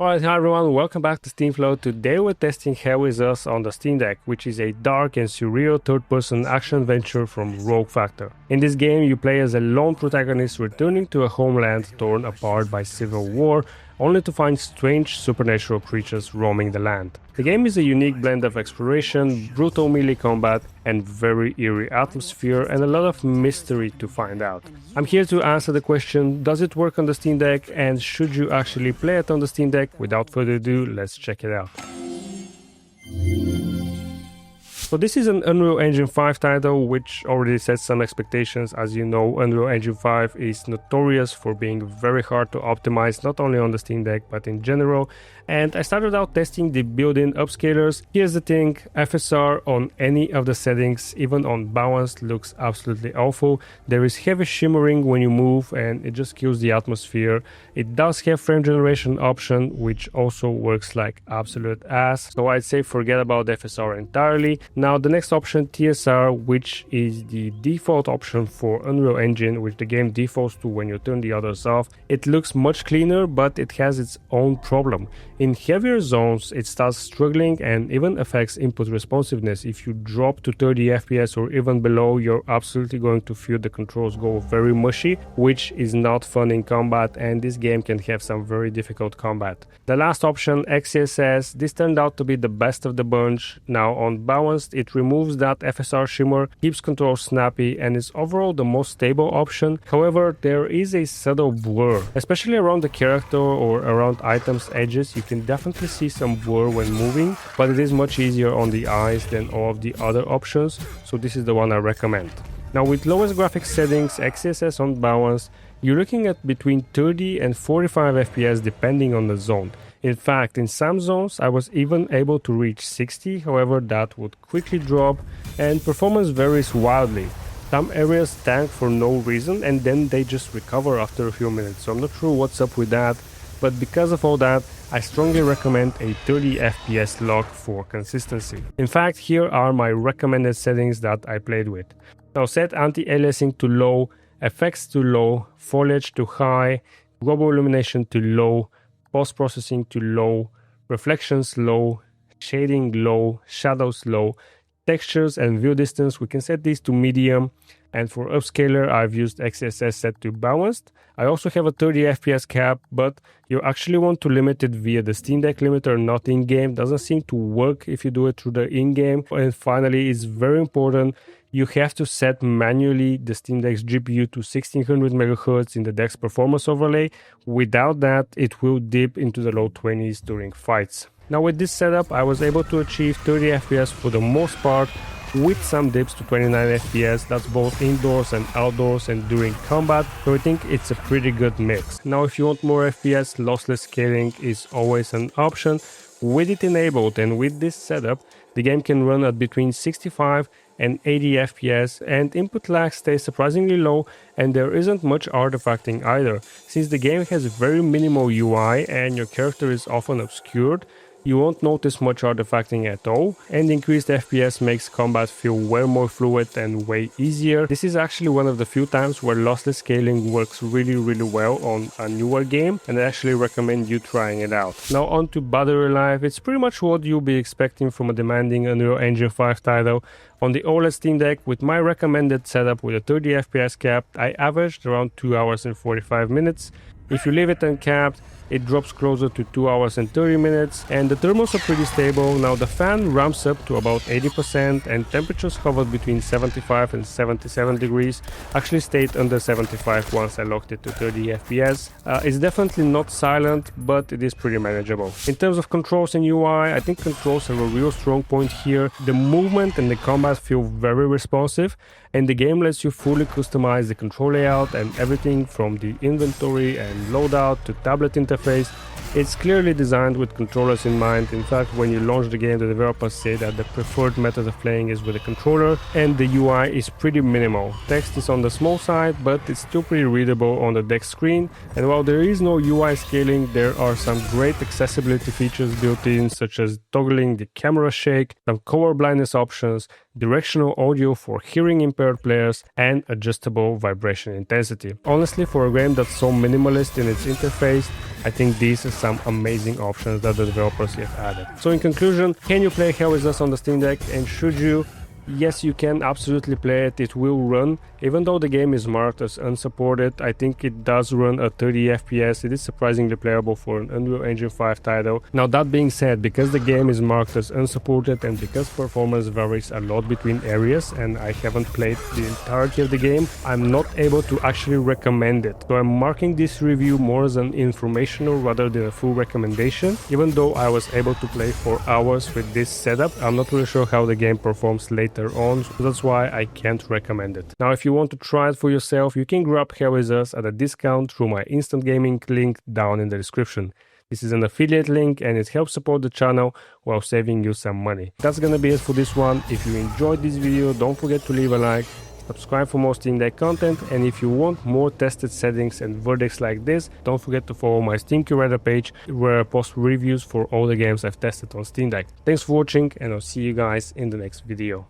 Alright, hi everyone, welcome back to SteamFlow. Today we're testing XeSS on the Steam Deck, which is a dark and surreal third-person action-adventure from Rogue Factor. In this game, you play as a lone protagonist returning to a homeland torn apart by civil war, only to find strange supernatural creatures roaming the land. The game is a unique blend of exploration, brutal melee combat, and very eerie atmosphere, and a lot of mystery to find out. I'm here to answer the question, does it work on the Steam Deck, and should you actually play it on the Steam Deck? Without further ado, let's check it out. So this is an Unreal Engine 5 title, which already sets some expectations. As you know, Unreal Engine 5 is notorious for being very hard to optimize, not only on the Steam Deck, but in general. And I started out testing the built-in upscalers. Here's the thing, FSR on any of the settings, even on balanced, looks absolutely awful. There is heavy shimmering when you move and it just kills the atmosphere. It does have frame generation option, which also works like absolute ass. So I'd say forget about FSR entirely. Now the next option, TSR, which is the default option for Unreal Engine, which the game defaults to when you turn the others off. It looks much cleaner, but it has its own problem. In heavier zones, it starts struggling and even affects input responsiveness. If you drop to 30 FPS or even below, you're absolutely going to feel the controls go very mushy, which is not fun in combat, and this game can have some very difficult combat. The last option, XeSS, this turned out to be the best of the bunch. Now on balanced, it removes that FSR shimmer, keeps controls snappy, and is overall the most stable option. However, there is a subtle blur, especially around the character or around items' edges. You can definitely see some blur when moving, but it is much easier on the eyes than all of the other options, so this is the one I recommend. Now with lowest graphics settings, XeSS on balance, you're looking at between 30 and 45 FPS depending on the zone. In fact, in some zones I was even able to reach 60, however that would quickly drop and performance varies wildly. Some areas tank for no reason and then they just recover after a few minutes, so I'm not sure what's up with that, but because of all that, I strongly recommend a 30 FPS lock for consistency. In fact, here are my recommended settings that I played with. Now set anti-aliasing to low, effects to low, foliage to high, global illumination to low, post-processing to low, reflections low, shading low, shadows low, textures and view distance, we can set these to medium, and for upscaler I've used XeSS set to balanced. I also have a 30 FPS cap, but you actually want to limit it via the Steam Deck limiter, not in-game. Doesn't seem to work if you do it through the in-game. And finally, it's very important, you have to set manually the Steam Deck's GPU to 1600 MHz in the Deck's performance overlay. Without that, it will dip into the low 20s during fights. Now with this setup, I was able to achieve 30 FPS for the most part, with some dips to 29 FPS, that's both indoors and outdoors and during combat, so I think it's a pretty good mix. Now if you want more FPS, lossless scaling is always an option. With it enabled and with this setup, the game can run at between 65 and 80 FPS, and input lag stays surprisingly low, and there isn't much artifacting either. Since the game has very minimal UI and your character is often obscured, you won't notice much artifacting at all, and increased FPS makes combat feel way more fluid and way easier. This is actually one of the few times where lossless scaling works really well on a newer game, and I actually recommend you trying it out. Now on to battery life, it's pretty much what you'll be expecting from a demanding Unreal Engine 5 title. On the OLED Steam Deck, with my recommended setup with a 30 FPS cap, I averaged around 2 hours and 45 minutes. If you leave it uncapped, it drops closer to 2 hours and 30 minutes, and the thermals are pretty stable. Now the fan ramps up to about 80% and temperatures hovered between 75 and 77 degrees. Actually stayed under 75 once I locked it to 30 FPS. It's definitely not silent, but it is pretty manageable. In terms of controls and UI, I think controls have a real strong point here. The movement and the combat feel very responsive, and the game lets you fully customize the control layout and everything from the inventory and loadout to tablet interface. It's clearly designed with controllers in mind. In fact, when you launch the game, the developers say that the preferred method of playing is with a controller, and the UI is pretty minimal. Text is on the small side, but it's still pretty readable on the deck screen, and while there is no UI scaling, there are some great accessibility features built in, such as toggling the camera shake, some color blindness options, directional audio for hearing impaired players, and adjustable vibration intensity. Honestly, for a game that's so minimalist in its interface, I think these are some amazing options that the developers have added. So in conclusion, can you play Hell Is Us on the Steam Deck, and should you? Yes, you can absolutely play it. It will run. Even though the game is marked as unsupported, I think it does run at 30 FPS. It is surprisingly playable for an Unreal Engine 5 title. Now that being said, because the game is marked as unsupported and because performance varies a lot between areas and I haven't played the entirety of the game, I'm not able to actually recommend it. So I'm marking this review more as an informational rather than a full recommendation. Even though I was able to play for hours with this setup, I'm not really sure how the game performs later on, so that's why I can't recommend it. Now if you want to try it for yourself, you can grab Hell Is Us at a discount through my instant gaming link down in the description. This is an affiliate link and it helps support the channel while saving you some money. That's gonna be it for this one. If you enjoyed this video, don't forget to leave a like, subscribe for more Steam Deck content, and if you want more tested settings and verdicts like this, don't forget to follow my Steam Curator page where I post reviews for all the games I've tested on Steam Deck. Thanks for watching and I'll see you guys in the next video.